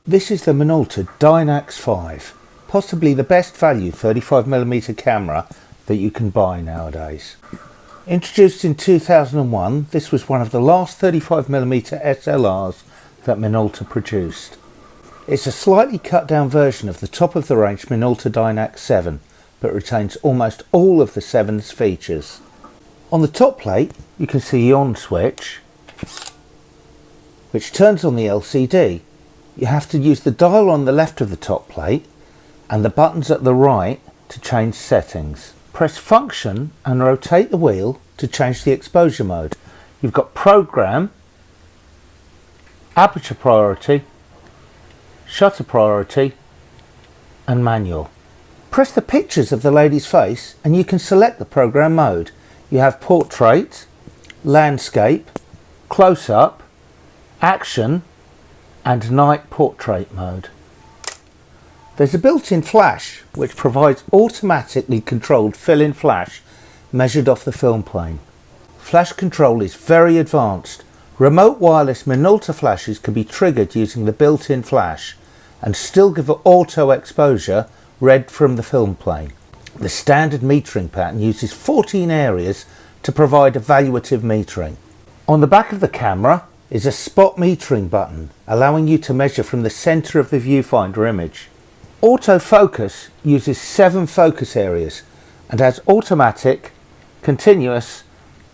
This is the Minolta Dynax 5, possibly the best value 35mm camera that you can buy nowadays. Introduced in 2001, this was one of the last 35mm SLRs that Minolta produced. It's a slightly cut down version of the top of the range Minolta Dynax 7, but retains almost all of the 7's features. On the top plate you can see the on switch, which turns on the LCD. You have to use the dial on the left of the top plate and the buttons at the right to change settings. Press function and rotate the wheel to change the exposure mode. You've got program, aperture priority, shutter priority and manual. Press the pictures of the lady's face and you can select the program mode. You have portrait, landscape, close-up, action and night portrait mode. There's a built-in flash which provides automatically controlled fill-in flash measured off the film plane. Flash control is very advanced. Remote wireless Minolta flashes can be triggered using the built-in flash and still give auto exposure read from the film plane. The standard metering pattern uses 14 areas to provide evaluative metering. On the back of the camera is a spot metering button allowing you to measure from the center of the viewfinder image. Autofocus uses 7 focus areas and has automatic, continuous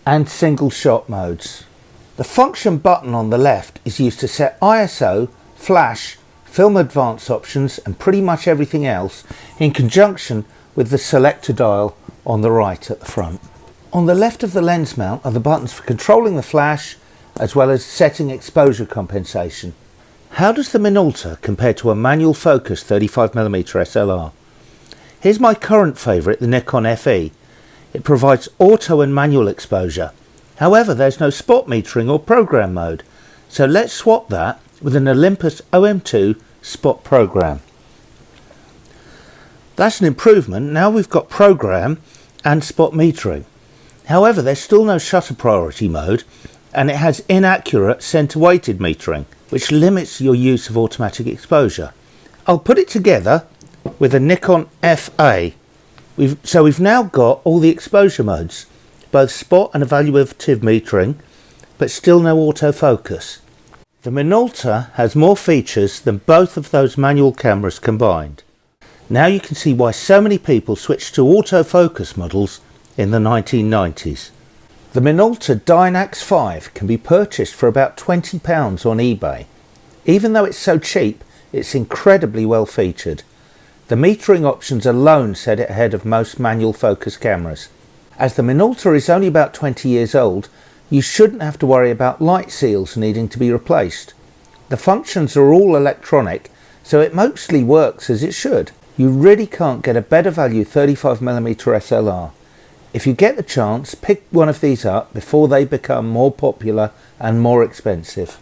and single shot modes. The function button on the left is used to set ISO, flash, film advance options and pretty much everything else in conjunction with the selector dial on the right at the front. On the left of the lens mount are the buttons for controlling the flash as well as setting exposure compensation. How does the Minolta compare to a manual focus 35mm SLR? Here's my current favourite, the Nikon FE. It provides auto and manual exposure. However, there's no spot metering or program mode, so let's swap that with an Olympus OM2 spot program. That's an improvement. Now we've got program and spot metering. However, there's still no shutter priority mode and it has inaccurate center weighted metering, which limits your use of automatic exposure. I'll put it together with a Nikon FA. We've now got all the exposure modes, both spot and evaluative metering, but still no autofocus. The Minolta has more features than both of those manual cameras combined. Now you can see why so many people switched to autofocus models in the 1990s. The Minolta Dynax 5 can be purchased for about £20 on eBay. Even though it's so cheap, it's incredibly well featured. The metering options alone set it ahead of most manual focus cameras. As the Minolta is only about 20 years old, you shouldn't have to worry about light seals needing to be replaced. The functions are all electronic, so it mostly works as it should. You really can't get a better value 35mm SLR. If you get the chance, pick one of these up before they become more popular and more expensive.